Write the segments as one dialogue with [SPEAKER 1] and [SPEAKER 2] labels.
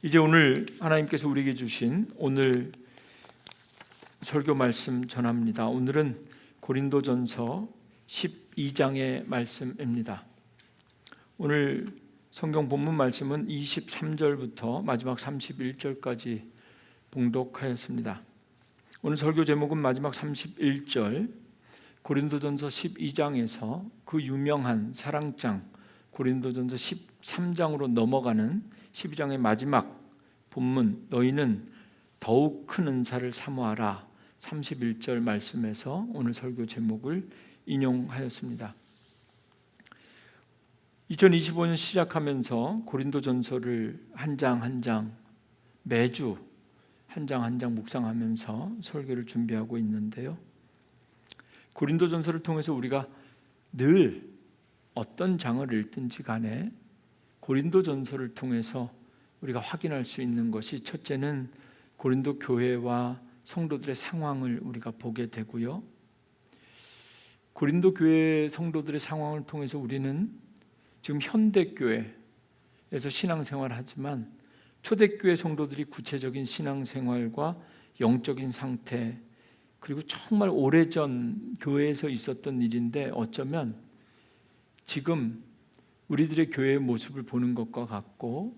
[SPEAKER 1] 이제 오늘 하나님께서 우리에게 주신 오늘 설교 말씀 전합니다. 오늘은 고린도전서 12장의 말씀입니다. 오늘 성경 본문 말씀은 23절부터 마지막 31절까지 봉독하였습니다. 오늘 설교 제목은 마지막 31절 고린도전서 12장에서 그 유명한 사랑장 고린도전서 13장으로 넘어가는 12장의 마지막 본문 너희는 더욱 큰 은사를 사모하라 31절 말씀에서 오늘 설교 제목을 인용하였습니다. 2025년 시작하면서 고린도전서를 한 장 한 장 매주 한 장 한 장 묵상하면서 설교를 준비하고 있는데요. 고린도전서를 통해서 우리가 늘 어떤 장을 읽든지 간에 고린도전서를 통해서 우리가 확인할 수 있는 것이 첫째는 고린도 교회와 성도들의 상황을 우리가 보게 되고요. 고린도 교회 성도들의 상황을 통해서 우리는 지금 현대교회에서 신앙생활을 하지만 초대교회 성도들이 구체적인 신앙생활과 영적인 상태 그리고 정말 오래전 교회에서 있었던 일인데 어쩌면 지금 우리들의 교회의 모습을 보는 것과 같고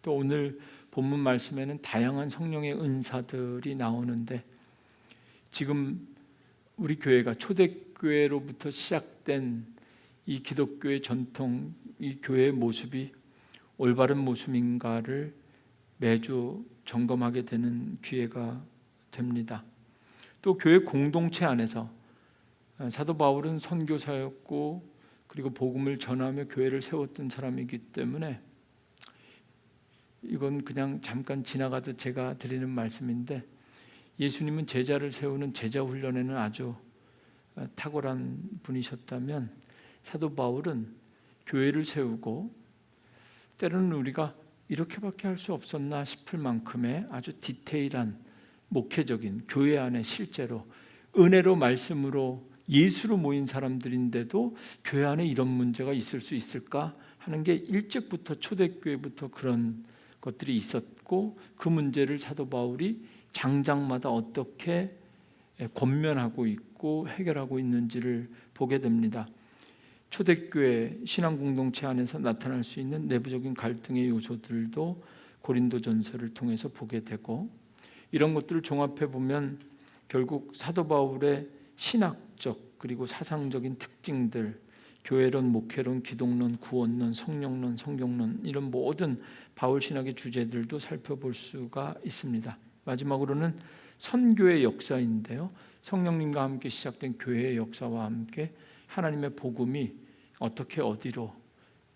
[SPEAKER 1] 또 오늘 본문 말씀에는 다양한 성령의 은사들이 나오는데 지금 우리 교회가 초대교회로부터 시작된 이 기독교의 전통, 이 교회의 모습이 올바른 모습인가를 매주 점검하게 되는 기회가 됩니다. 또 교회 공동체 안에서 사도 바울은 선교사였고 그리고 복음을 전하며 교회를 세웠던 사람이기 때문에 이건 그냥 잠깐 지나가듯 제가 드리는 말씀인데 예수님은 제자를 세우는 제자 훈련에는 아주 탁월한 분이셨다면 사도 바울은 교회를 세우고 때로는 우리가 이렇게밖에 할 수 없었나 싶을 만큼의 아주 디테일한 목회적인 교회 안에 실제로 은혜로 말씀으로 예수로 모인 사람들인데도 교회 안에 이런 문제가 있을 수 있을까 하는 게 일찍부터 초대교회부터 그런 것들이 있었고 그 문제를 사도 바울이 장장마다 어떻게 권면하고 있고 해결하고 있는지를 보게 됩니다. 초대교회 신앙 공동체 안에서 나타날 수 있는 내부적인 갈등의 요소들도 고린도전서를 통해서 보게 되고 이런 것들을 종합해 보면 결국 사도 바울의 신학적 그리고 사상적인 특징들, 교회론, 목회론, 기독론, 구원론, 성령론, 성경론 이런 모든 바울 신학의 주제들도 살펴볼 수가 있습니다. 마지막으로는 선교의 역사인데요. 성령님과 함께 시작된 교회의 역사와 함께 하나님의 복음이 어떻게 어디로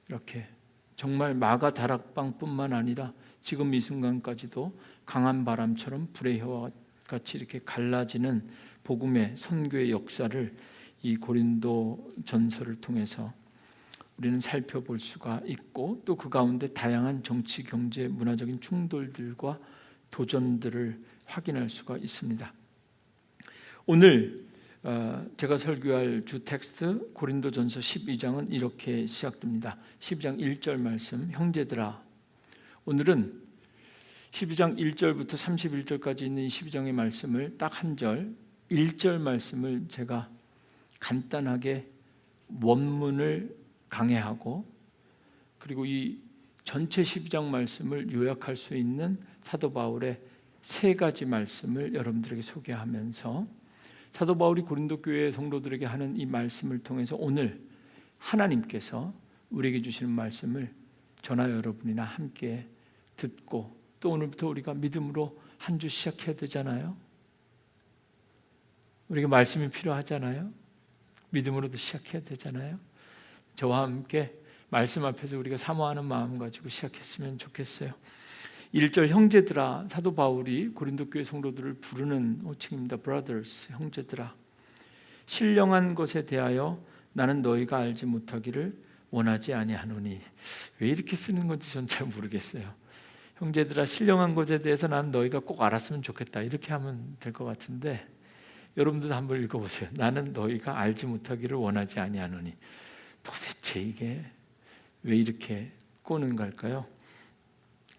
[SPEAKER 1] 이렇게 정말 마가 다락방뿐만 아니라 지금 이 순간까지도 강한 바람처럼 불의 혀와 같이 이렇게 갈라지는 복음의 선교의 역사를 이 고린도 전서를 통해서 우리는 살펴볼 수가 있고 또 그 가운데 다양한 정치, 경제, 문화적인 충돌들과 도전들을 확인할 수가 있습니다. 오늘 제가 설교할 주 텍스트 고린도전서 12장은 이렇게 시작됩니다. 12장 1절 말씀 형제들아 오늘은 12장 1절부터 31절까지 있는 이 12장의 말씀을 딱 한 절 1절 말씀을 제가 간단하게 원문을 강해하고 그리고 이 전체 12장 말씀을 요약할 수 있는 사도 바울의 세 가지 말씀을 여러분들에게 소개하면서 사도 바울이 고린도 교회 성도들에게 하는 이 말씀을 통해서 오늘 하나님께서 우리에게 주시는 말씀을 저나 여러분이나 함께 듣고 또 오늘부터 우리가 믿음으로 한 주 시작해야 되잖아요. 우리가 말씀이 필요하잖아요. 믿음으로도 시작해야 되잖아요. 저와 함께 말씀 앞에서 우리가 사모하는 마음 가지고 시작했으면 좋겠어요. 1절 형제들아 사도 바울이 고린도 교회 성도들을 부르는 호칭입니다. brothers 형제들아 신령한 것에 대하여 나는 너희가 알지 못하기를 원하지 아니하노니 왜 이렇게 쓰는 건지 전 잘 모르겠어요. 형제들아 신령한 것에 대해서 나는 너희가 꼭 알았으면 좋겠다 이렇게 하면 될 것 같은데 여러분들도 한번 읽어보세요. 나는 너희가 알지 못하기를 원하지 아니하노니 도대체 이게 왜 이렇게 꼬는 걸까요?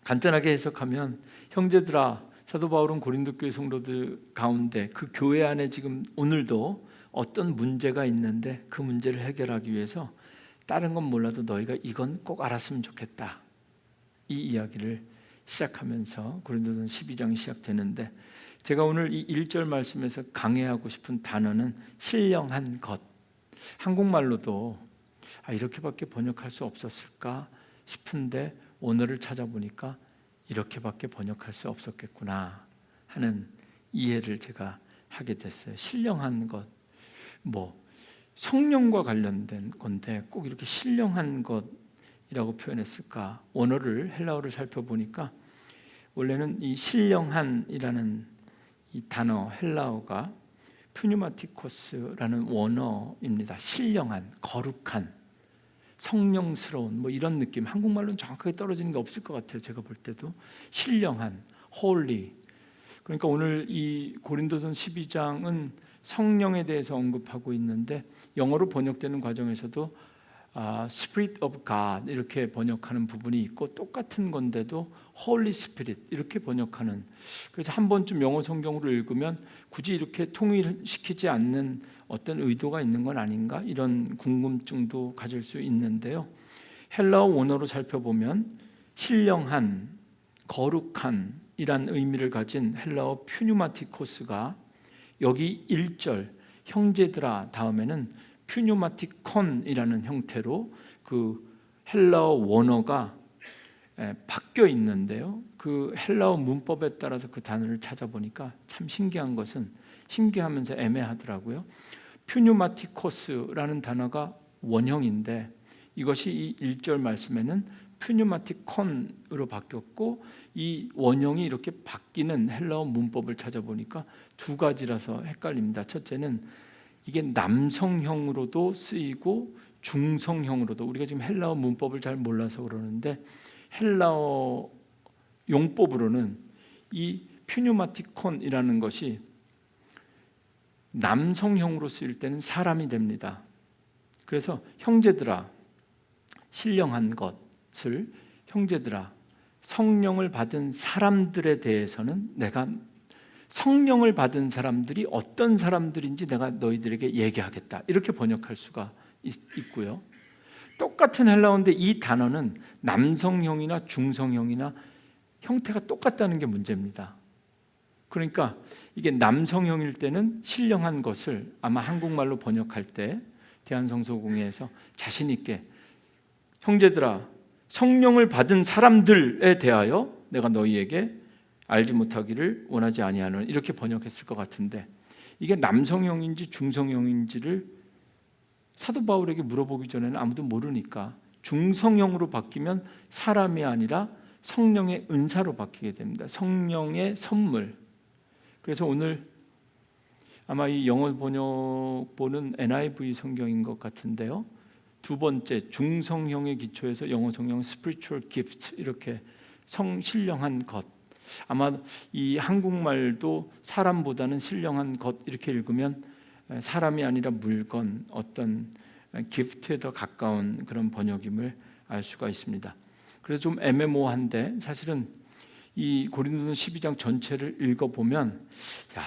[SPEAKER 1] 간단하게 해석하면 형제들아, 사도 바울은 고린도 교회 성도들 가운데 그 교회 안에 지금 오늘도 어떤 문제가 있는데 그 문제를 해결하기 위해서 다른 건 몰라도 너희가 이건 꼭 알았으면 좋겠다, 이 이야기를 시작하면서 고린도전 12장이 시작되는데, 제가 오늘 이 1절 말씀에서 강해하고 싶은 단어는 신령한 것. 한국말로도 이렇게밖에 번역할 수 없었을까 싶은데 언어를 찾아보니까 이렇게밖에 번역할 수 없었겠구나 하는 이해를 제가 하게 됐어요. 신령한 것, 성령과 관련된 건데 꼭 이렇게 신령한 것이라고 표현했을까? 원어를, 헬라어를 살펴보니까 원래는 이 신령한이라는 이 단어, 헬라어가 푸뉴마티코스라는 원어입니다. 신령한, 거룩한, 성령스러운 이런 느낌. 한국말로는 정확하게 떨어지는 게 없을 것 같아요. 제가 볼 때도 신령한, holy. 그러니까 오늘 이 고린도전 12장은 성령에 대해서 언급하고 있는데 영어로 번역되는 과정에서도 Spirit of God 이렇게 번역하는 부분이 있고, 똑같은 건데도 Holy Spirit 이렇게 번역하는, 그래서 한 번쯤 영어 성경으로 읽으면 굳이 이렇게 통일시키지 않는 어떤 의도가 있는 건 아닌가, 이런 궁금증도 가질 수 있는데요. 헬라어 원어로 살펴보면 신령한, 거룩한 이란 의미를 가진 헬라어 퓨뉴마티코스가 여기 1절 형제들아 다음에는 퓨뉴마티콘이라는 형태로 그 헬라어 원어가 바뀌어 있는데요. 그 헬라어 문법에 따라서 그 단어를 찾아보니까 참 신기한 것은, 신기하면서 애매하더라고요. 퓨뉴마티코스라는 단어가 원형인데 이것이 이 1절 말씀에는 퓨뉴마티콘으로 바뀌었고, 이 원형이 이렇게 바뀌는 헬라어 문법을 찾아보니까 두 가지라서 헷갈립니다. 첫째는 이게 남성형으로도 쓰이고 중성형으로도, 우리가 지금 헬라어 문법을 잘 몰라서 그러는데 헬라어 용법으로는 이 퓨뉴마티콘이라는 것이 남성형으로 쓰일 때는 사람이 됩니다. 그래서 형제들아, 신령한 것을 형제들아, 성령을 받은 사람들에 대해서는 내가 성령을 받은 사람들이 어떤 사람들인지 내가 너희들에게 얘기하겠다, 이렇게 번역할 수가 있고요. 똑같은 헬라어인데 이 단어는 남성형이나 중성형이나 형태가 똑같다는 게 문제입니다. 그러니까 이게 남성형일 때는 신령한 것을 아마 한국말로 번역할 때 대한성서공회에서 자신 있게 형제들아, 성령을 받은 사람들에 대하여 내가 너희에게 알지 못하기를 원하지 아니하노니, 이렇게 번역했을 것 같은데 이게 남성형인지 중성형인지를 사도 바울에게 물어보기 전에는 아무도 모르니까 중성형으로 바뀌면 사람이 아니라 성령의 은사로 바뀌게 됩니다. 성령의 선물. 그래서 오늘 아마 이 영어 번역본은 NIV 성경인 것 같은데요, 두 번째 중성형의 기초에서 영어 성경 spiritual gift, 이렇게 신령한 것. 아마 이 한국말도 사람보다는 신령한 것 이렇게 읽으면 사람이 아니라 물건, 어떤 기프트에 더 가까운 그런 번역임을 알 수가 있습니다. 그래서 좀 애매모호한데 사실은 이 고린도전 12장 전체를 읽어보면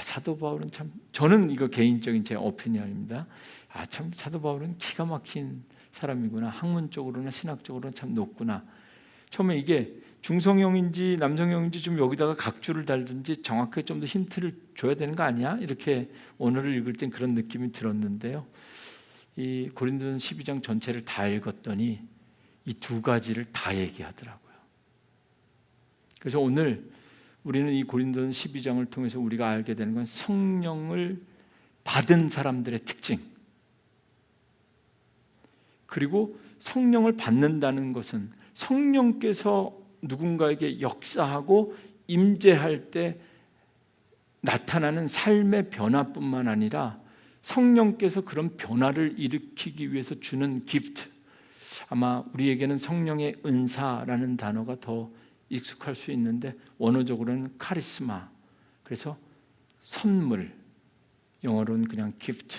[SPEAKER 1] 사도 바울은 참, 저는 이거 개인적인 제 오피니언입니다. 참 사도 바울은 기가 막힌 사람이구나, 학문적으로나 신학적으로는 참 높구나. 처음에 이게 중성형인지 남성형인지 좀 여기다가 각주를 달든지 정확하게 좀 더 힌트를 줘야 되는 거 아니야? 이렇게 언어를 읽을 땐 그런 느낌이 들었는데요, 이 고린도전 12장 전체를 다 읽었더니 이 두 가지를 다 얘기하더라고요. 그래서 오늘 우리는 이 고린도전 12장을 통해서 우리가 알게 되는 건 성령을 받은 사람들의 특징, 그리고 성령을 받는다는 것은 성령께서 누군가에게 역사하고 임재할 때 나타나는 삶의 변화뿐만 아니라 성령께서 그런 변화를 일으키기 위해서 주는 기프트, 아마 우리에게는 성령의 은사라는 단어가 더 익숙할 수 있는데 원어적으로는 카리스마, 그래서 선물, 영어로는 그냥 기프트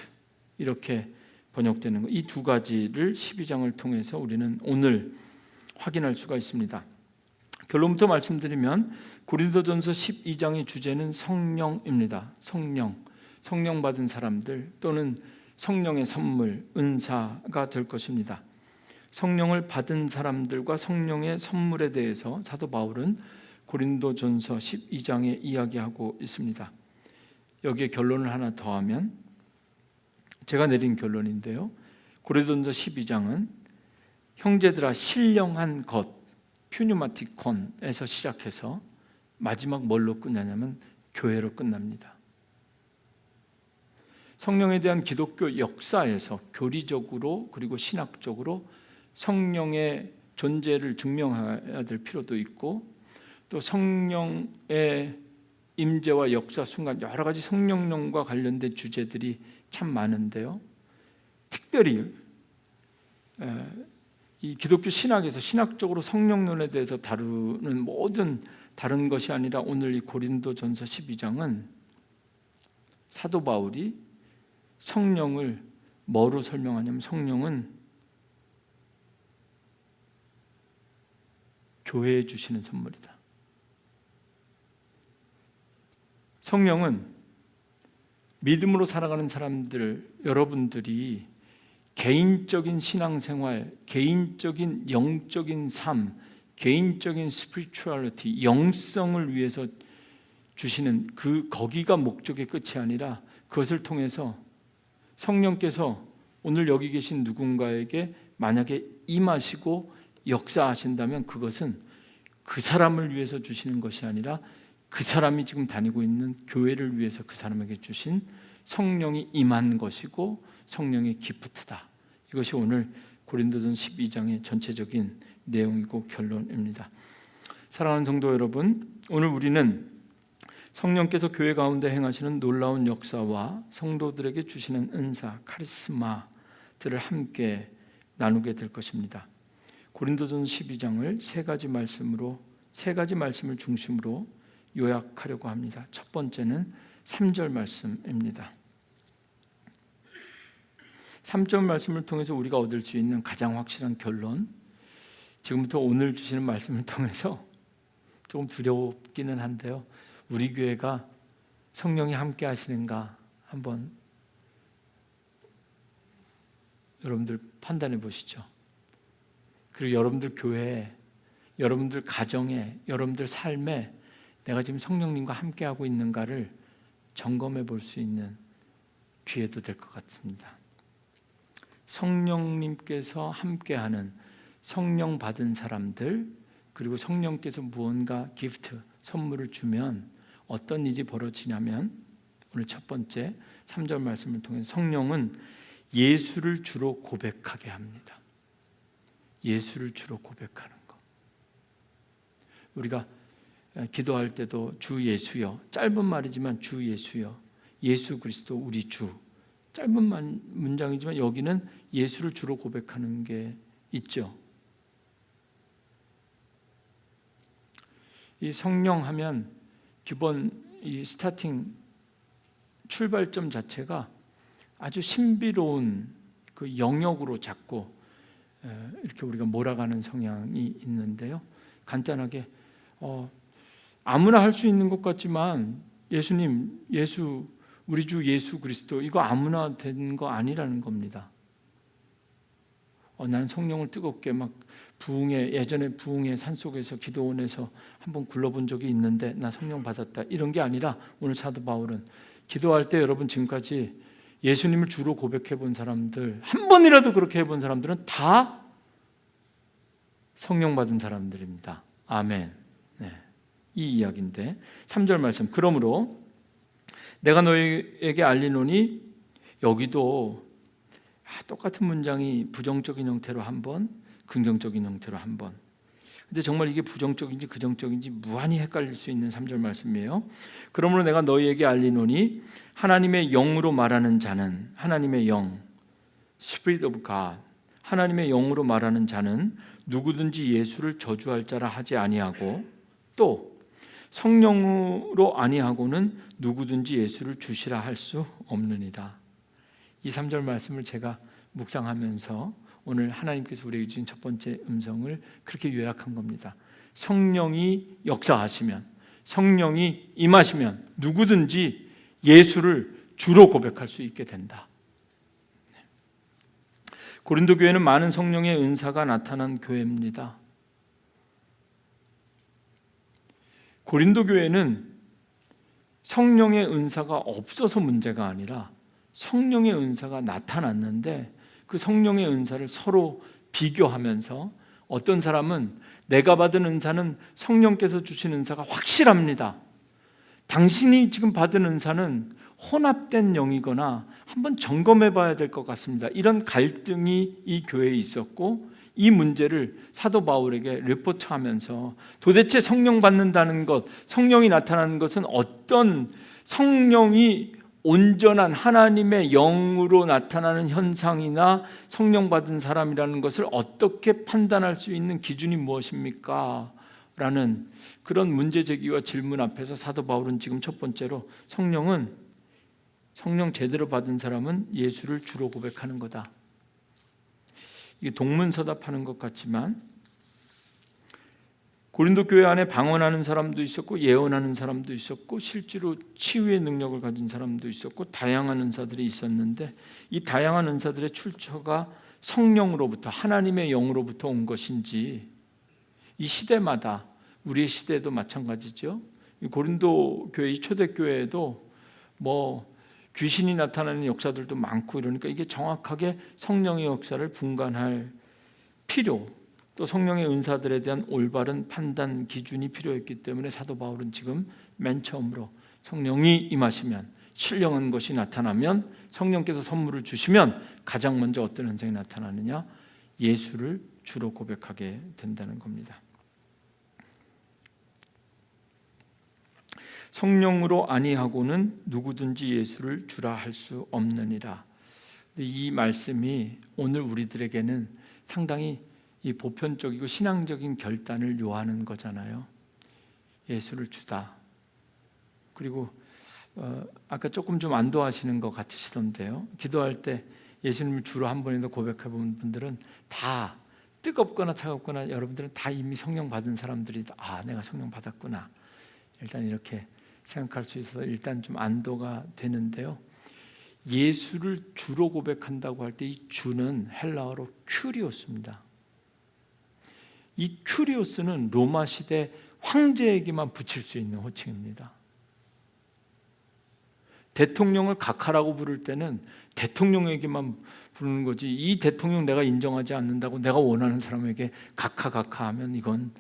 [SPEAKER 1] 이렇게 번역되는 것, 이 두 가지를 12장을 통해서 우리는 오늘 확인할 수가 있습니다. 결론부터 말씀드리면 고린도전서 12장의 주제는 성령입니다. 성령 받은 사람들 또는 성령의 선물, 은사가 될 것입니다. 성령을 받은 사람들과 성령의 선물에 대해서 사도 바울은 고린도전서 12장에 이야기하고 있습니다. 여기에 결론을 하나 더하면 제가 내린 결론인데요, 고린도전서 12장은 형제들아 신령한 것 퓨뉴마티콘에서 시작해서 마지막 뭘로 끝나냐면 교회로 끝납니다. 성령에 대한 기독교 역사에서 교리적으로 그리고 신학적으로 성령의 존재를 증명해야 될 필요도 있고, 또 성령의 임재와 역사 순간 여러 가지 성령론과 관련된 주제들이 참 많은데요, 특별히 이 기독교 신학에서 신학적으로 성령론에 대해서 다루는 모든 다른 것이 아니라 오늘 이 고린도전서 12장은 사도 바울이 성령을 뭐로 설명하냐면 성령은 교회에 주시는 선물이다. 성령은 믿음으로 살아가는 사람들, 여러분들이 개인적인 신앙생활, 개인적인 영적인 삶, 개인적인 스피리추얼리티, 영성을 위해서 주시는 거기가 목적의 끝이 아니라 그것을 통해서 성령께서 오늘 여기 계신 누군가에게 만약에 임하시고 역사하신다면 그것은 그 사람을 위해서 주시는 것이 아니라 그 사람이 지금 다니고 있는 교회를 위해서 그 사람에게 주신 성령이 임한 것이고 성령의 기프트다. 이것이 오늘 고린도전 12장의 전체적인 내용이고 결론입니다. 사랑하는 성도 여러분, 오늘 우리는 성령께서 교회 가운데 행하시는 놀라운 역사와 성도들에게 주시는 은사, 카리스마들을 함께 나누게 될 것입니다. 고린도전 12장을 세 가지 말씀을 중심으로 요약하려고 합니다. 첫 번째는 3절 말씀입니다. 3절 말씀을 통해서 우리가 얻을 수 있는 가장 확실한 결론, 지금부터 오늘 주시는 말씀을 통해서 조금 두렵기는 한데요, 우리 교회가 성령이 함께 하시는가 한번 여러분들 판단해 보시죠. 그리고 여러분들 교회에, 여러분들 가정에, 여러분들 삶에 내가 지금 성령님과 함께하고 있는가를 점검해 볼 수 있는 기회도 될 것 같습니다. 성령님께서 함께하는, 성령 받은 사람들, 그리고 성령께서 무언가 기프트, 선물을 주면 어떤 일이 벌어지냐면 오늘 첫 번째 3절 말씀을 통해 성령은 예수를 주로 고백하게 합니다. 예수를 주로 고백하는 것. 우리가 기도할 때도 주 예수여, 짧은 말이지만 주 예수여, 예수 그리스도 우리 주, 짧은 문장이지만 여기는 예수를 주로 고백하는 게 있죠. 이 성령 하면 기본 이 스타팅 출발점 자체가 아주 신비로운 그 영역으로 자꾸 이렇게 우리가 몰아가는 성향이 있는데요, 간단하게 아무나 할 수 있는 것 같지만 예수님, 예수, 우리 주 예수 그리스도, 이거 아무나 된 거 아니라는 겁니다. 나는 성령을 뜨겁게 막 예전에 부흥의 산속에서 기도원에서 한번 굴러본 적이 있는데 나 성령 받았다, 이런 게 아니라 오늘 사도 바울은 기도할 때 여러분 지금까지 예수님을 주로 고백해 본 사람들, 한 번이라도 그렇게 해본 사람들은 다 성령 받은 사람들입니다. 아멘. 네. 이 이야기인데 3절 말씀, 그러므로 내가 너희에게 알리노니, 여기도 똑같은 문장이 부정적인 형태로 한 번, 긍정적인 형태로 한 번. 근데 정말 이게 부정적인지 긍정적인지 무한히 헷갈릴 수 있는 3절 말씀이에요. 그러므로 내가 너희에게 알리노니 하나님의 영으로 말하는 자는, 하나님의 영, Spirit of God, 하나님의 영으로 말하는 자는 누구든지 예수를 저주할 자라 하지 아니하고, 또 성령으로 아니하고는 누구든지 예수를 주시라 할 수 없느니라. 이 3절 말씀을 제가 묵상하면서 오늘 하나님께서 우리에게 주신 첫 번째 음성을 그렇게 요약한 겁니다. 성령이 역사하시면, 성령이 임하시면 누구든지 예수를 주로 고백할 수 있게 된다. 고린도 교회는 많은 성령의 은사가 나타난 교회입니다. 고린도 교회는 성령의 은사가 없어서 문제가 아니라 성령의 은사가 나타났는데 그 성령의 은사를 서로 비교하면서 어떤 사람은 내가 받은 은사는 성령께서 주신 은사가 확실합니다. 당신이 지금 받은 은사는 혼합된 영이거나 한번 점검해 봐야 될 것 같습니다. 이런 갈등이 이 교회에 있었고 이 문제를 사도 바울에게 리포트하면서 도대체 성령 받는다는 것, 성령이 나타나는 것은 어떤 성령이 온전한 하나님의 영으로 나타나는 현상이나 성령 받은 사람이라는 것을 어떻게 판단할 수 있는 기준이 무엇입니까? 라는 그런 문제 제기와 질문 앞에서 사도 바울은 지금 첫 번째로 성령 제대로 받은 사람은 예수를 주로 고백하는 거다. 이게 동문서답하는 것 같지만 고린도 교회 안에 방언하는 사람도 있었고 예언하는 사람도 있었고 실제로 치유의 능력을 가진 사람도 있었고 다양한 은사들이 있었는데 이 다양한 은사들의 출처가 성령으로부터 하나님의 영으로부터 온 것인지 이 시대마다 우리의 시대도 마찬가지죠. 고린도 교회 초대교회에도 귀신이 나타나는 역사들도 많고 이러니까 이게 정확하게 성령의 역사를 분간할 필요 또 성령의 은사들에 대한 올바른 판단 기준이 필요했기 때문에 사도 바울은 지금 맨 처음으로 성령이 임하시면 신령한 것이 나타나면 성령께서 선물을 주시면 가장 먼저 어떤 현상이 나타나느냐 예수를 주로 고백하게 된다는 겁니다. 성령으로 아니하고는 누구든지 예수를 주라 할 수 없느니라. 이 말씀이 오늘 우리들에게는 상당히 이 보편적이고 신앙적인 결단을 요하는 거잖아요. 예수를 주다. 그리고 아까 조금 좀 안도하시는 것 같으시던데요. 기도할 때 예수님을 주로 한 번이라도 고백해 본 분들은 다 뜨겁거나 차갑거나 여러분들은 다 이미 성령 받은 사람들이 내가 성령 받았구나. 일단 이렇게 생각할 수 있어서 일단 좀 안도가 되는데요. 예수를 주로 고백한다고 할 때 이 주는 헬라어로 큐리오스입니다. 이 큐리오스는 로마 시대 황제에게만 붙일 수 있는 호칭입니다. 대통령을 각하라고 부를 때는 대통령에게만 부르는 거지 이 대통령 내가 인정하지 않는다고 내가 원하는 사람에게 각하 하면 이건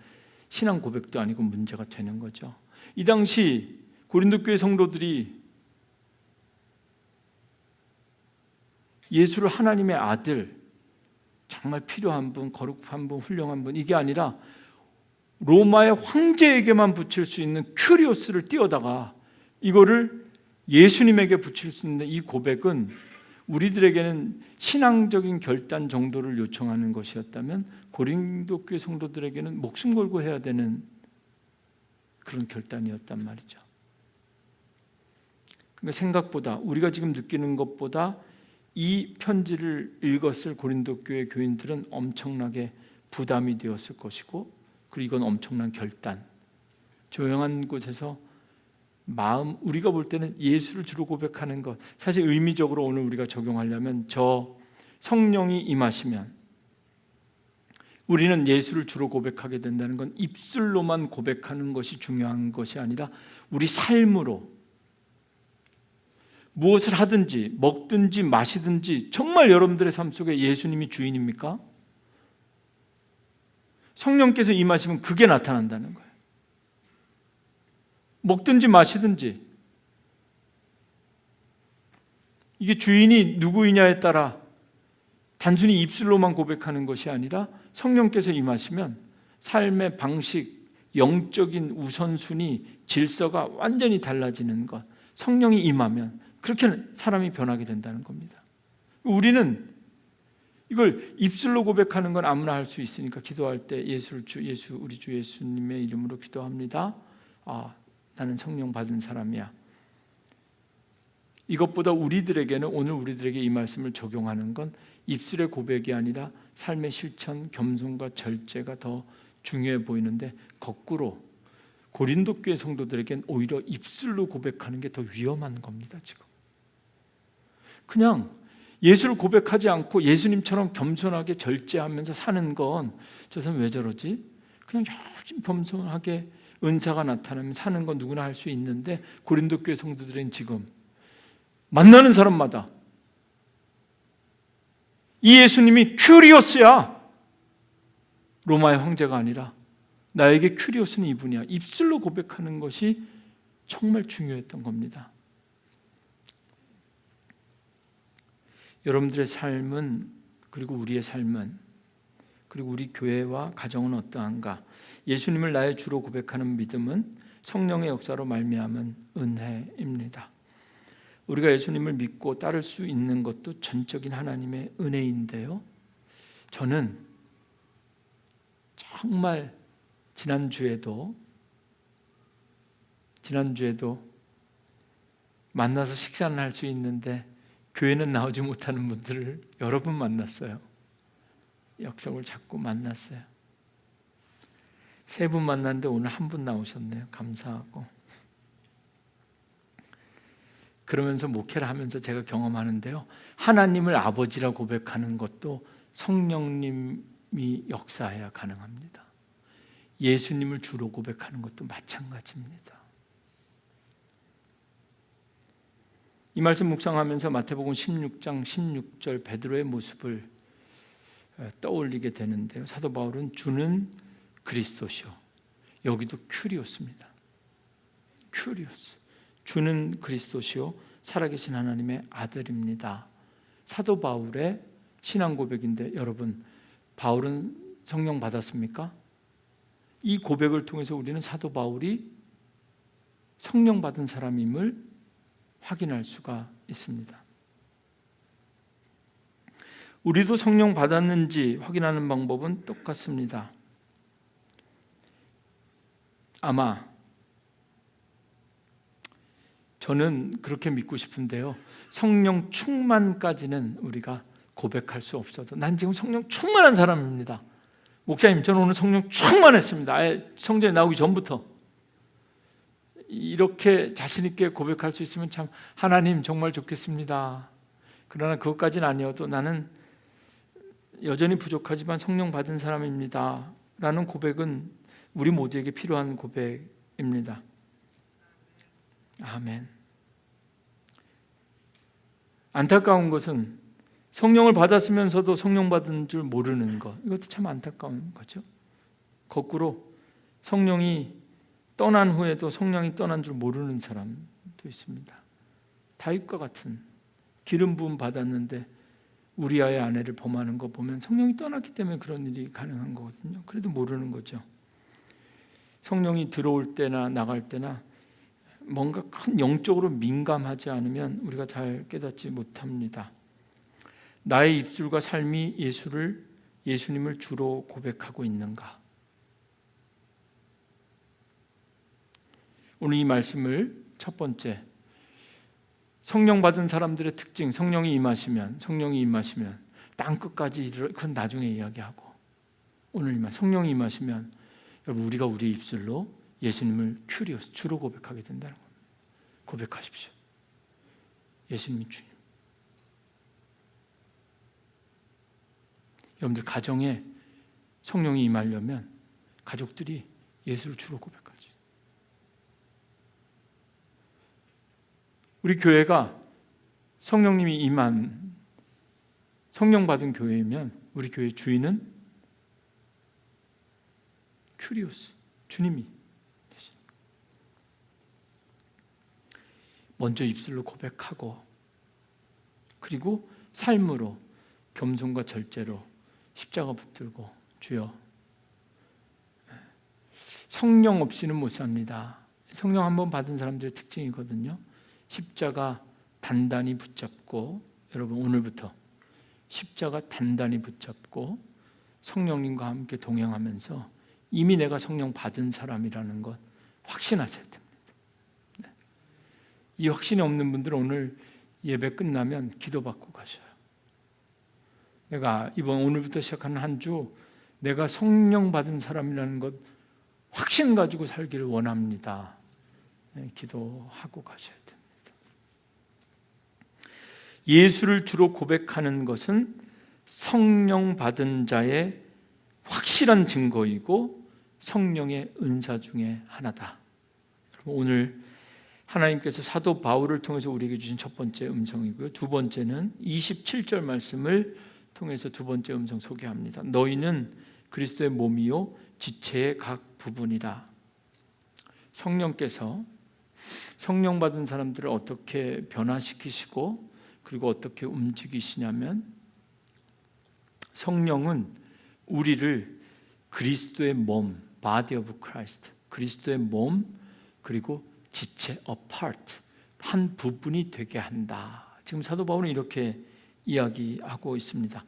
[SPEAKER 1] 신앙 고백도 아니고 문제가 되는 거죠. 이 당시 고린도 교회 성도들이 예수를 하나님의 아들 정말 필요한 분, 거룩한 분, 훌륭한 분 이게 아니라 로마의 황제에게만 붙일 수 있는 큐리오스를 띄워다가 이거를 예수님에게 붙일 수 있는 이 고백은 우리들에게는 신앙적인 결단 정도를 요청하는 것이었다면 고린도 교회 성도들에게는 목숨 걸고 해야 되는 그런 결단이었단 말이죠. 그러니까 생각보다 우리가 지금 느끼는 것보다 이 편지를 읽었을 고린도 교회 교인들은 엄청나게 부담이 되었을 것이고 그리고 이건 엄청난 결단 조용한 곳에서 우리가 볼 때는 예수를 주로 고백하는 것 사실 의미적으로 오늘 우리가 적용하려면 저 성령이 임하시면 우리는 예수를 주로 고백하게 된다는 건 입술로만 고백하는 것이 중요한 것이 아니라 우리 삶으로 무엇을 하든지 먹든지 마시든지 정말 여러분들의 삶 속에 예수님이 주인입니까? 성령께서 임하시면 그게 나타난다는 거예요. 먹든지 마시든지 이게 주인이 누구이냐에 따라 단순히 입술로만 고백하는 것이 아니라 성령께서 임하시면 삶의 방식, 영적인 우선순위, 질서가 완전히 달라지는 것 성령이 임하면 그렇게 사람이 변하게 된다는 겁니다. 우리는 이걸 입술로 고백하는 건 아무나 할 수 있으니까 기도할 때 우리 주 예수님의 이름으로 기도합니다. 나는 성령 받은 사람이야. 이것보다 오늘 우리들에게 이 말씀을 적용하는 건 입술의 고백이 아니라 삶의 실천, 겸손과 절제가 더 중요해 보이는데 거꾸로 고린도 교회 성도들에겐 오히려 입술로 고백하는 게 더 위험한 겁니다. 지금 그냥 예수를 고백하지 않고 예수님처럼 겸손하게 절제하면서 사는 건 저 사람 왜 저러지? 그냥 열심히 겸손하게 은사가 나타나면 사는 건 누구나 할 수 있는데 고린도 교회 성도들은 지금 만나는 사람마다 이 예수님이 큐리오스야. 로마의 황제가 아니라 나에게 큐리오스는 이분이야. 입술로 고백하는 것이 정말 중요했던 겁니다. 여러분들의 삶은, 그리고 우리의 삶은, 그리고 우리 교회와 가정은 어떠한가? 예수님을 나의 주로 고백하는 믿음은 성령의 역사로 말미암은 은혜입니다. 우리가 예수님을 믿고 따를 수 있는 것도 전적인 하나님의 은혜인데요, 저는 정말 지난주에도 만나서 식사는 할 수 있는데 교회는 나오지 못하는 분들을 여러 분 만났어요. 약속을 잡고 만났어요. 3분 만났는데 오늘 1분 나오셨네요. 감사하고. 그러면서 목회를 하면서 제가 경험하는데요, 하나님을 아버지라 고백하는 것도 성령님이 역사해야 가능합니다. 예수님을 주로 고백하는 것도 마찬가지입니다. 이 말씀 묵상하면서 마태복음 16장 16절 베드로의 모습을 떠올리게 되는데요, 사도 바울은 주는 그리스도시요, 여기도 큐리오스입니다. 큐리오스, 주는 그리스도시요 살아계신 하나님의 아들입니다. 사도 바울의 신앙 고백인데, 여러분, 바울은 성령 받았습니까? 이 고백을 통해서 우리는 사도 바울이 성령 받은 사람임을 확인할 수가 있습니다. 우리도 성령 받았는지 확인하는 방법은 똑같습니다. 아마 저는 그렇게 믿고 싶은데요, 성령 충만까지는 우리가 고백할 수 없어도, 난 지금 성령 충만한 사람입니다. 목사님, 저는 오늘 성령 충만했습니다. 아예 성전에 나오기 전부터. 이렇게 자신 있게 고백할 수 있으면 참 하나님 정말 좋겠습니다. 그러나 그것까지는 아니어도 나는 여전히 부족하지만 성령 받은 사람입니다 라는 고백은 우리 모두에게 필요한 고백입니다. 아멘. 안타까운 것은 성령을 받았으면서도 성령 받은 줄 모르는 것, 이것도 참 안타까운 거죠. 거꾸로 성령이 떠난 후에도 성령이 떠난 줄 모르는 사람도 있습니다. 다윗과 같은 기름 부음 받았는데 우리아의 아내를 범하는 거 보면 성령이 떠났기 때문에 그런 일이 가능한 거거든요. 그래도 모르는 거죠. 성령이 들어올 때나 나갈 때나 뭔가 큰 영적으로 민감하지 않으면 우리가 잘 깨닫지 못합니다. 나의 입술과 삶이 예수님을 주로 고백하고 있는가? 오늘 이 말씀을 첫 번째, 성령 받은 사람들의 특징, 성령이 임하시면 땅 끝까지 그건 나중에 이야기하고, 오늘 성령이 임하시면 여러분, 우리가 우리의 입술로 예수님을 큐리오스, 주로 고백하게 된다는 겁니다. 고백하십시오. 예수님이 주님. 여러분들 가정에 성령이 임하려면 가족들이 예수를 주로 고백하죠. 우리 교회가 성령님이 임한, 성령 받은 교회이면 우리 교회 주인은 큐리오스, 주님이 되시는 거예요. 먼저 입술로 고백하고, 그리고 삶으로 겸손과 절제로 십자가 붙들고, 주여, 성령 없이는 못 삽니다. 성령 한번 받은 사람들의 특징이거든요. 십자가 단단히 붙잡고, 여러분 오늘부터 십자가 단단히 붙잡고 성령님과 함께 동행하면서 이미 내가 성령 받은 사람이라는 것 확신하셔야 됩니다. 네. 이 확신이 없는 분들은 오늘 예배 끝나면 기도받고 가셔요. 내가 이번 오늘부터 시작하는 한 주 내가 성령 받은 사람이라는 것 확신 가지고 살기를 원합니다. 기도하고 가셔야 됩니다. 예수를 주로 고백하는 것은 성령 받은 자의 확실한 증거이고 성령의 은사 중에 하나다. 오늘 하나님께서 사도 바울을 통해서 우리에게 주신 첫 번째 음성이고요. 두 번째는 27절 말씀을 통해서 두 번째 음성 소개합니다. 너희는 그리스도의 몸이요 지체의 각 부분이라. 성령께서 성령 받은 사람들을 어떻게 변화시키시고 그리고 어떻게 움직이시냐면 성령은 우리를 그리스도의 몸, body of Christ, 그리스도의 몸 그리고 지체, a part, 한 부분이 되게 한다. 지금 사도 바울은 이렇게 이야기하고 있습니다.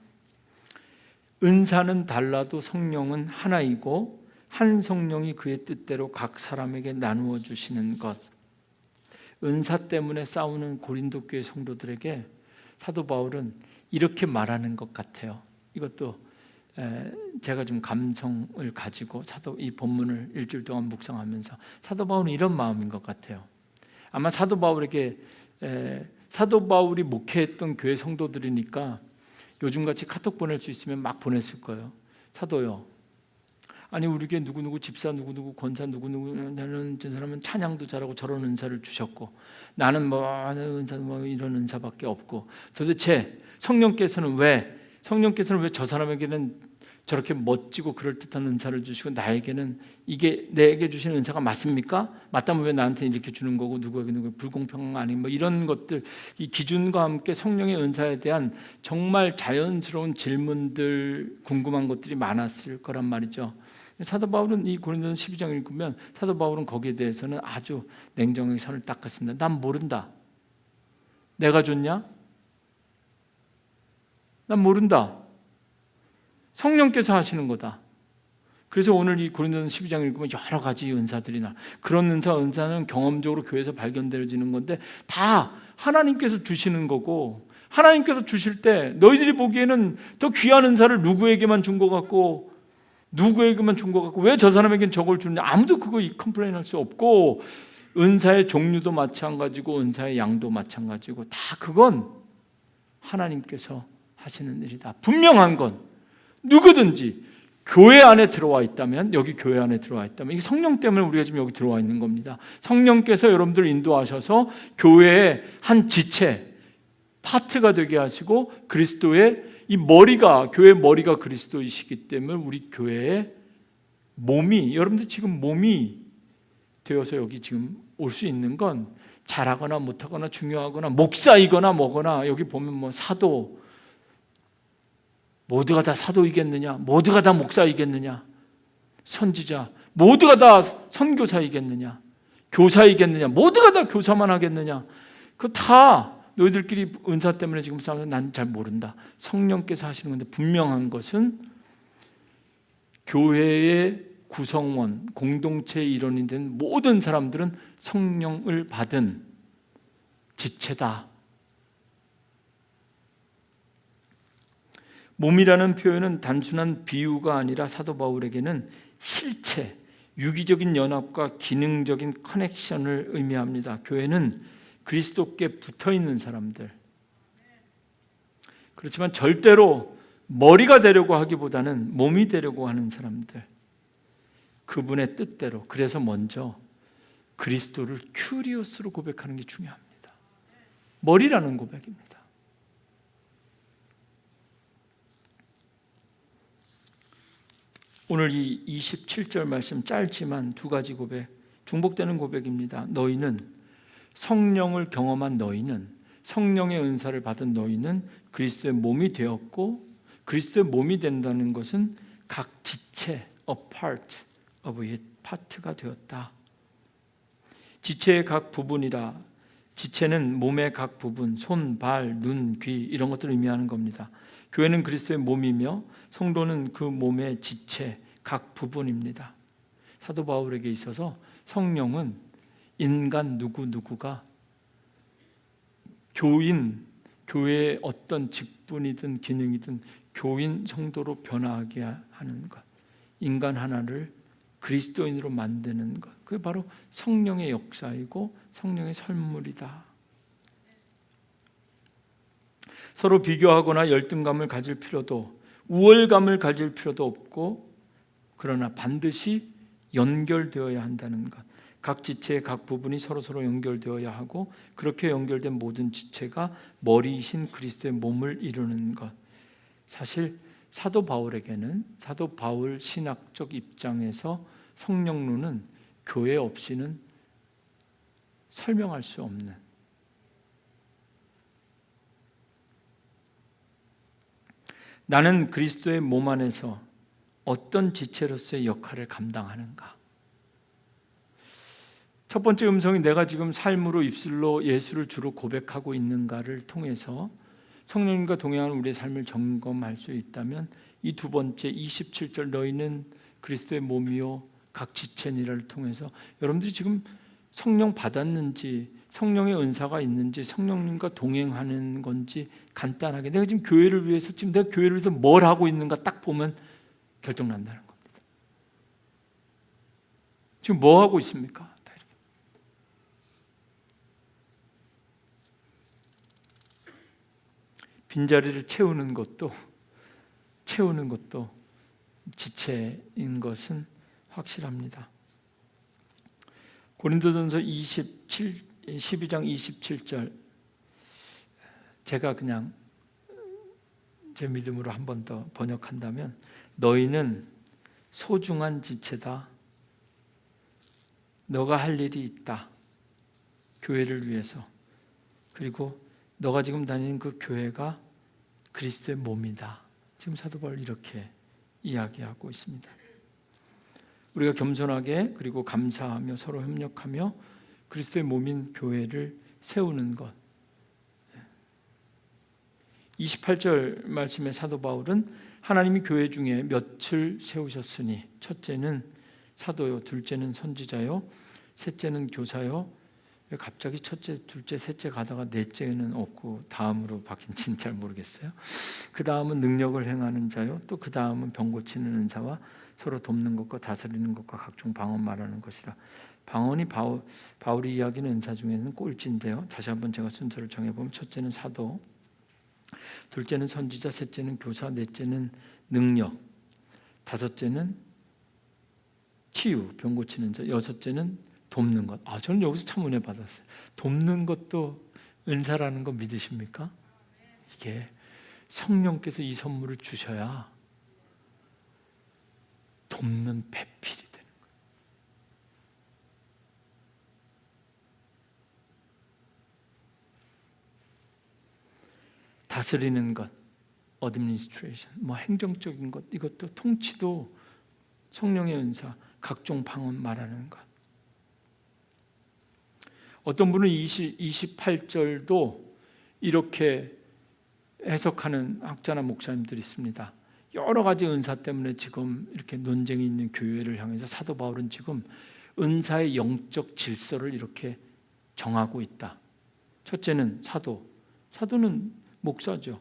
[SPEAKER 1] 은사는 달라도 성령은 하나이고 한 성령이 그의 뜻대로 각 사람에게 나누어 주시는 것. 은사 때문에 싸우는 고린도 교회 성도들에게 사도 바울은 이렇게 말하는 것 같아요. 이것도 제가 좀 감성을 가지고 이 본문을 일주일 동안 묵상하면서 사도 바울은 이런 마음인 것 같아요. 아마 사도 바울이 목회했던 교회 성도들이니까 요즘같이 카톡 보낼 수 있으면 막 보냈을 거예요. 사도요, 아니 우리 교회 누구누구 집사 누구누구 권사 누구누구는 저 사람은 찬양도 잘하고 저런 은사를 주셨고 나는 뭐 은사 뭐 이런 은사밖에 없고 도대체 성령께서는 왜 저 사람에게는 저렇게 멋지고 그럴듯한 은사를 주시고 나에게는 이게 내게 주신 은사가 맞습니까? 맞다면 왜 나한테 이렇게 주는 거고 누구에게 불공평한 아닌 뭐 이런 것들, 이 기준과 함께 성령의 은사에 대한 정말 자연스러운 질문들, 궁금한 것들이 많았을 거란 말이죠. 사도 바울은 이 고린도서 12장 읽으면 사도 바울은 거기에 대해서는 아주 냉정하게 선을 닦았습니다. 난 모른다. 내가 줬냐? 난 모른다. 성령께서 하시는 거다. 그래서 오늘 이 고린도서 12장 읽으면 여러 가지 은사들이나 그런 은사는 경험적으로 교회에서 발견되어지는 건데 다 하나님께서 주시는 거고 하나님께서 주실 때 너희들이 보기에는 더 귀한 은사를 누구에게만 준 것 같고 왜 저 사람에겐 저걸 주느냐 아무도 그거 컴플레인 할 수 없고 은사의 종류도 마찬가지고 은사의 양도 마찬가지고 다 그건 하나님께서 하시는 일이다. 분명한 건 누구든지 교회 안에 들어와 있다면 여기 교회 안에 들어와 있다면 이게 성령 때문에 우리가 지금 여기 들어와 있는 겁니다. 성령께서 여러분들을 인도하셔서 교회의 한 지체 파트가 되게 하시고 그리스도의 이 머리가 교회의 머리가 그리스도이시기 때문에 우리 교회의 몸이 여러분들 지금 몸이 되어서 여기 지금 올 수 있는 건 잘하거나 못하거나 중요하거나 목사이거나 뭐거나 여기 보면 뭐 사도 모두가 다 사도이겠느냐? 모두가 다 목사이겠느냐? 선지자 모두가 다 선교사이겠느냐? 교사이겠느냐? 모두가 다 교사만 하겠느냐? 그거 다 너희들끼리 은사 때문에 지금 싸우면 난 잘 모른다. 성령께서 하시는 건데 분명한 것은 교회의 구성원, 공동체의 일원이 된 모든 사람들은 성령을 받은 지체다. 몸이라는 표현은 단순한 비유가 아니라 사도 바울에게는 실체, 유기적인 연합과 기능적인 커넥션을 의미합니다. 교회는 그리스도께 붙어있는 사람들. 그렇지만 절대로 머리가 되려고 하기보다는 몸이 되려고 하는 사람들. 그분의 뜻대로. 그래서 먼저 그리스도를 큐리오스로 고백하는 게 중요합니다. 머리라는 고백입니다. 오늘 이 27절 말씀 짧지만 두 가지 고백, 중복되는 고백입니다. 너희는 성령을 경험한 너희는 성령의 은사를 받은 너희는 그리스도의 몸이 되었고 그리스도의 몸이 된다는 것은 각 지체, a part of it, 파트가 되었다. 지체의 각 부분이라 지체는 몸의 각 부분, 손, 발, 눈, 귀 이런 것들을 의미하는 겁니다. 교회는 그리스도의 몸이며 성도는 그 몸의 지체, 각 부분입니다. 사도 바울에게 있어서 성령은 인간 누구누구가 교인, 교회의 어떤 직분이든 기능이든 교인 성도로 변화하게 하는 것, 인간 하나를 그리스도인으로 만드는 것, 그게 바로 성령의 역사이고 성령의 선물이다. 서로 비교하거나 열등감을 가질 필요도, 우월감을 가질 필요도 없고, 그러나 반드시 연결되어야 한다는 것. 각 지체의 각 부분이 서로 연결되어야 하고, 그렇게 연결된 모든 지체가 머리이신 그리스도의 몸을 이루는 것. 사실 사도 바울에게는, 사도 바울 신학적 입장에서 성령론은 교회 없이는 설명할 수 없는, 나는 그리스도의 몸 안에서 어떤 지체로서의 역할을 감당하는가. 첫 번째 음성이 내가 지금 삶으로 입술로 예수를 주로 고백하고 있는가를 통해서 성령님과 동행하는 우리의 삶을 점검할 수 있다면, 이 두 번째 27절 너희는 그리스도의 몸이요 각 지체니라를 통해서 여러분들이 지금 성령 받았는지, 성령의 은사가 있는지, 성령님과 동행하는 건지 간단하게, 내가 지금 교회를 위해서, 지금 내가 교회를 위해서 뭘 하고 있는가 딱 보면 결정난다는 겁니다. 지금 뭐 하고 있습니까? 빈자리를 채우는 것도 지체인 것은 확실합니다. 고린도전서 12장 27절, 제가 그냥 제 믿음으로 한 번 더 번역한다면, 너희는 소중한 지체다. 너가 할 일이 있다. 교회를 위해서. 그리고 너가 지금 다니는 그 교회가 그리스도의 몸이다. 지금 사도 바울 이렇게 이야기하고 있습니다. 우리가 겸손하게 그리고 감사하며 서로 협력하며 그리스도의 몸인 교회를 세우는 것. 28절 말씀에 사도 바울은 하나님이 교회 중에 몇을 세우셨으니, 첫째는 사도요, 둘째는 선지자요, 셋째는 교사요. 왜 갑자기 첫째, 둘째, 셋째 가다가 넷째는 없고 다음으로 바뀐지는 잘 모르겠어요. 그 다음은 능력을 행하는 자요, 또 그 다음은 병 고치는 은사와 서로 돕는 것과 다스리는 것과 각종 방언 말하는 것이라. 방언이 바울이 이야기하는 은사 중에는 꼴찌인데요. 다시 한번 제가 순서를 정해보면, 첫째는 사도, 둘째는 선지자, 셋째는 교사, 넷째는 능력, 다섯째는 치유, 병 고치는 자, 여섯째는 돕는 것. 저는 여기서 참 은혜 받았어요. 돕는 것도 은사라는 거 믿으십니까? 이게 성령께서 이 선물을 주셔야 돕는 배필이 되는 거예요. 다스리는 것, administration, 행정적인 것, 이것도 통치도 성령의 은사, 각종 방언 말하는 것. 어떤 분은 28절도 이렇게 해석하는 학자나 목사님들이 있습니다. 여러 가지 은사 때문에 지금 이렇게 논쟁이 있는 교회를 향해서 사도 바울은 지금 은사의 영적 질서를 이렇게 정하고 있다. 첫째는 사도는 목사죠.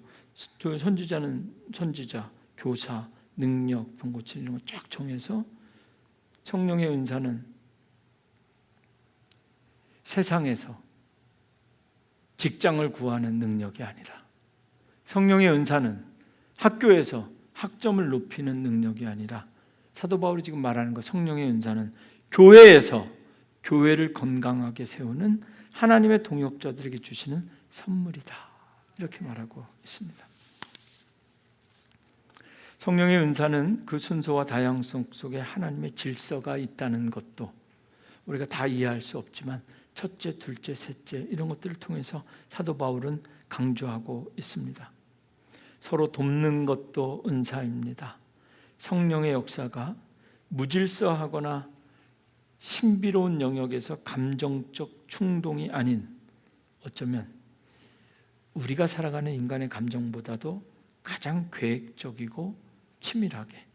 [SPEAKER 1] 선지자는 선지자, 교사, 능력, 병 고치는 이런 거 쫙 정해서, 성령의 은사는 세상에서 직장을 구하는 능력이 아니라, 성령의 은사는 학교에서 학점을 높이는 능력이 아니라, 사도 바울이 지금 말하는 것, 성령의 은사는 교회에서 교회를 건강하게 세우는 하나님의 동역자들에게 주시는 선물이다. 이렇게 말하고 있습니다. 성령의 은사는 그 순서와 다양성 속에 하나님의 질서가 있다는 것도 우리가 다 이해할 수 없지만, 첫째, 둘째, 셋째 이런 것들을 통해서 사도 바울은 강조하고 있습니다. 서로 돕는 것도 은사입니다. 성령의 역사가 무질서하거나 신비로운 영역에서 감정적 충동이 아닌, 어쩌면 우리가 살아가는 인간의 감정보다도 가장 계획적이고 치밀하게,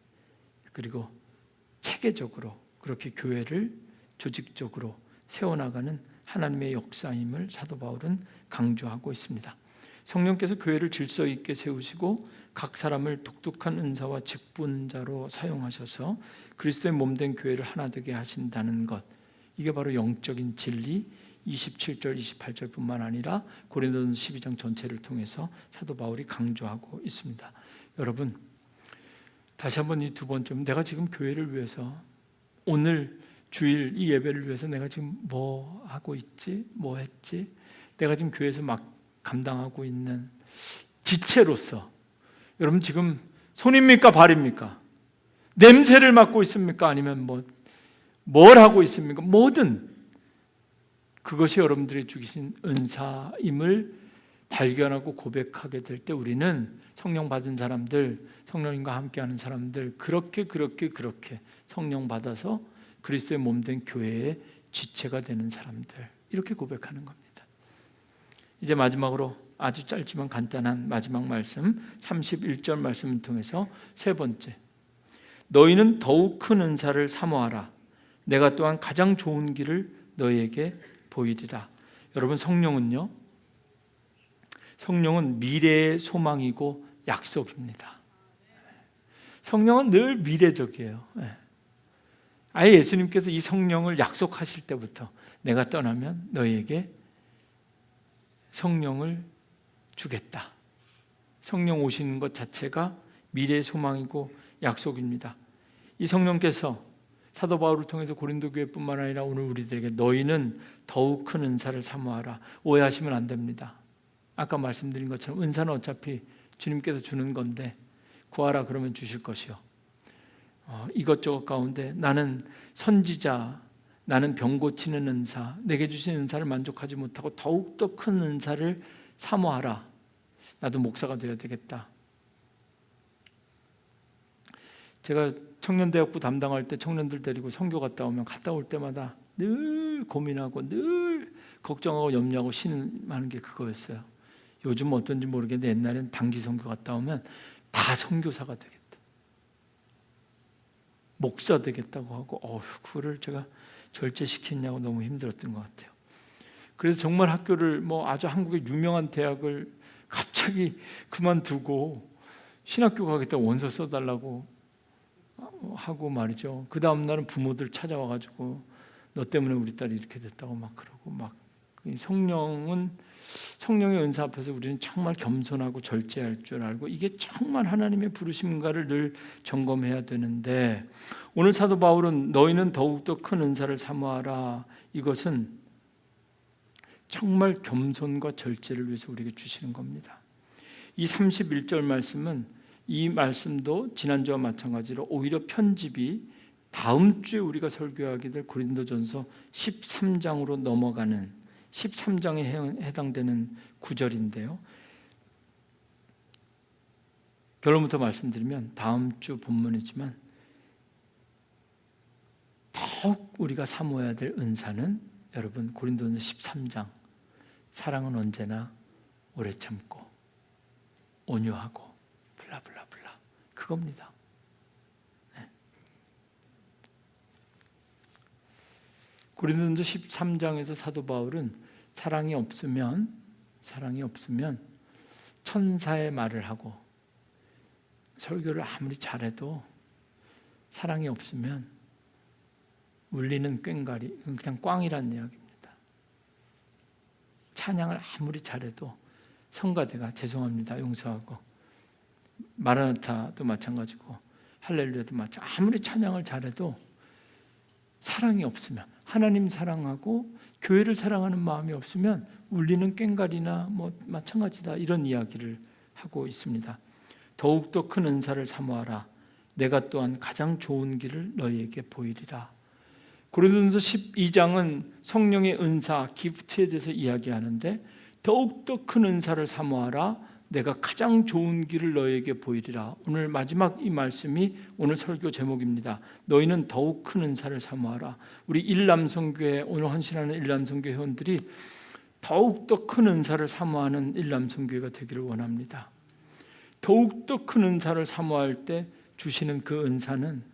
[SPEAKER 1] 그리고 체계적으로 그렇게 교회를 조직적으로 세워나가는 하나님의 역사임을 사도 바울은 강조하고 있습니다. 성령께서 교회를 질서 있게 세우시고 각 사람을 독특한 은사와 직분자로 사용하셔서 그리스도의 몸된 교회를 하나 되게 하신다는 것, 이게 바로 영적인 진리 27절 28절뿐만 아니라 고린도전서 12장 전체를 통해서 사도 바울이 강조하고 있습니다. 여러분, 다시 한번 이 두 번째, 내가 지금 교회를 위해서 오늘 주일 이 예배를 위해서 내가 지금 뭐 하고 있지? 뭐 했지? 내가 지금 교회에서 막 감당하고 있는 지체로서 여러분 지금 손입니까? 발입니까? 냄새를 맡고 있습니까? 아니면 뭘 하고 있습니까? 뭐든 그것이 여러분들이 주신 은사임을 발견하고 고백하게 될 때 우리는 성령 받은 사람들, 성령님과 함께하는 사람들, 그렇게 성령 받아서 그리스도의 몸된 교회의 지체가 되는 사람들, 이렇게 고백하는 겁니다. 이제 마지막으로 아주 짧지만 간단한 마지막 말씀 31절 말씀을 통해서 세 번째, 너희는 더욱 큰 은사를 사모하라. 내가 또한 가장 좋은 길을 너희에게 보이리라. 여러분, 성령은 미래의 소망이고 약속입니다. 성령은 늘 미래적이에요. 아예 예수님께서 이 성령을 약속하실 때부터 내가 떠나면 너희에게 성령을 주겠다. 성령 오시는 것 자체가 미래의 소망이고 약속입니다. 이 성령께서 사도 바울을 통해서 고린도 교회뿐만 아니라 오늘 우리들에게 너희는 더욱 큰 은사를 사모하라. 오해하시면 안 됩니다. 아까 말씀드린 것처럼 은사는 어차피 주님께서 주는 건데 구하라 그러면 주실 것이요. 이것저것 가운데 나는 선지자, 나는 병 고치는 은사, 내게 주신 은사를 만족하지 못하고 더욱더 큰 은사를 사모하라. 나도 목사가 되어야 되겠다. 제가 청년대학부 담당할 때 청년들 데리고 선교 갔다 올 때마다 늘 고민하고 늘 걱정하고 염려하고 신음하는 게 그거였어요. 요즘 어떤지 모르겠는데 옛날엔 단기 선교 갔다 오면 다 선교사가 되겠다, 목사 되겠다고 하고 그거를 제가 절제시키냐고 너무 힘들었던 것 같아요. 그래서 정말 학교를 아주 한국의 유명한 대학을 갑자기 그만두고 신학교 가겠다고 원서 써달라고 하고 말이죠. 그 다음 날은 부모들 찾아와가지고 너 때문에 우리 딸이 이렇게 됐다고 그러고 성령의 은사 앞에서 우리는 정말 겸손하고 절제할 줄 알고 이게 정말 하나님의 부르심인가를 늘 점검해야 되는데, 오늘 사도 바울은 너희는 더욱더 큰 은사를 사모하라, 이것은 정말 겸손과 절제를 위해서 우리에게 주시는 겁니다. 이 31절 말씀은, 이 말씀도 지난주와 마찬가지로 오히려 편집이 다음 주에 우리가 설교하게 될 고린도전서 13장으로 넘어가는 13장에 해당되는 구절인데요. 결론부터 말씀드리면 다음 주 본문이지만 더욱 우리가 사모해야 될 은사는 여러분 고린도전서 13장, 사랑은 언제나 오래 참고 온유하고 블라블라블라, 그겁니다. 고린도전서 13장에서 사도 바울은 사랑이 없으면 천사의 말을 하고 설교를 아무리 잘해도 사랑이 없으면 울리는 꽹과리, 그냥 꽝이라는 이야기입니다. 찬양을 아무리 잘해도 성가대가 죄송합니다 용서하고, 마라나타도 마찬가지고 할렐루야도 마찬가지고, 아무리 찬양을 잘해도 사랑이 없으면, 하나님 사랑하고 교회를 사랑하는 마음이 없으면 울리는 꽹과리나 마찬가지다, 이런 이야기를 하고 있습니다. 더욱더 큰 은사를 사모하라. 내가 또한 가장 좋은 길을 너희에게 보이리라. 고린도전서 12장은 성령의 은사, 기프트에 대해서 이야기하는데 더욱더 큰 은사를 사모하라. 내가 가장 좋은 길을 너희에게 보이리라. 오늘 마지막 이 말씀이 오늘 설교 제목입니다. 너희는 더욱 큰 은사를 사모하라. 우리 일남성교회, 오늘 헌신하는 일남성교회 회원들이 더욱더 큰 은사를 사모하는 일남성교회가 되기를 원합니다. 더욱더 큰 은사를 사모할 때 주시는 그 은사는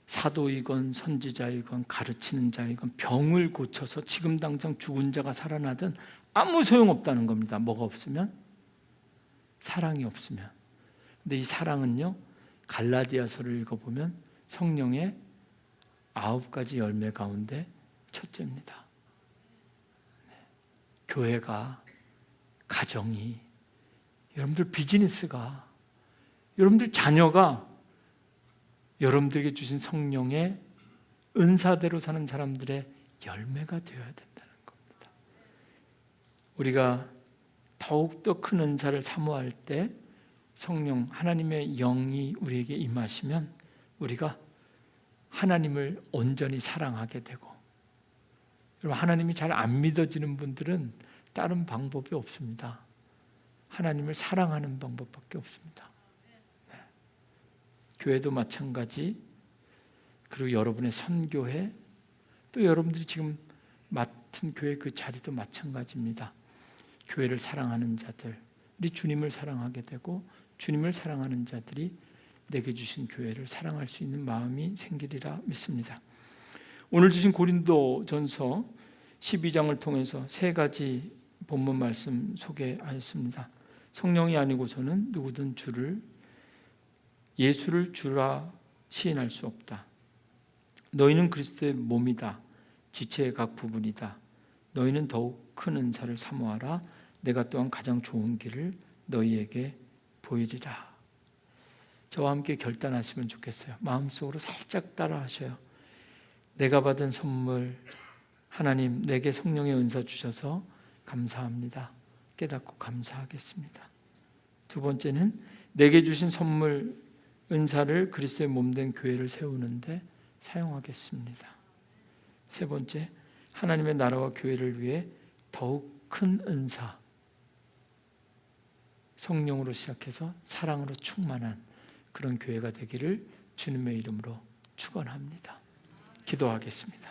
[SPEAKER 1] 사도이건 선지자이건 가르치는 자이건 병을 고쳐서 지금 당장 죽은 자가 살아나든 아무 소용없다는 겁니다. 뭐가 없으면? 사랑이 없으면. 근데 이 사랑은요, 갈라디아서를 읽어보면 성령의 9가지 열매 가운데 첫째입니다. 교회가, 가정이, 여러분들 비즈니스가, 여러분들 자녀가 여러분들에게 주신 성령의 은사대로 사는 사람들의 열매가 되어야 된다는 겁니다. 우리가 더욱더 큰 은사를 사모할 때 성령, 하나님의 영이 우리에게 임하시면 우리가 하나님을 온전히 사랑하게 되고, 여러분, 하나님이 잘 안 믿어지는 분들은 다른 방법이 없습니다. 하나님을 사랑하는 방법밖에 없습니다. 네. 교회도 마찬가지, 그리고 여러분의 선교회, 또 여러분들이 지금 맡은 교회 그 자리도 마찬가지입니다. 교회를 사랑하는 자들이 주님을 사랑하게 되고, 주님을 사랑하는 자들이 내게 주신 교회를 사랑할 수 있는 마음이 생기리라 믿습니다. 오늘 주신 고린도전서 12장을 통해서 3가지 본문 말씀 소개하였습니다. 성령이 아니고서는 누구든 예수를 주라 시인할 수 없다. 너희는 그리스도의 몸이다. 지체의 각 부분이다. 너희는 더욱 큰 은사를 사모하라. 내가 또한 가장 좋은 길을 너희에게 보이리라. 저와 함께 결단하시면 좋겠어요. 마음속으로 살짝 따라 하셔요. 내가 받은 선물, 하나님 내게 성령의 은사 주셔서 감사합니다. 깨닫고 감사하겠습니다. 2번째는 내게 주신 선물, 은사를 그리스도의 몸된 교회를 세우는데 사용하겠습니다. 3번째, 하나님의 나라와 교회를 위해 더욱 큰 은사, 성령으로 시작해서 사랑으로 충만한 그런 교회가 되기를 주님의 이름으로 축원합니다. 기도하겠습니다.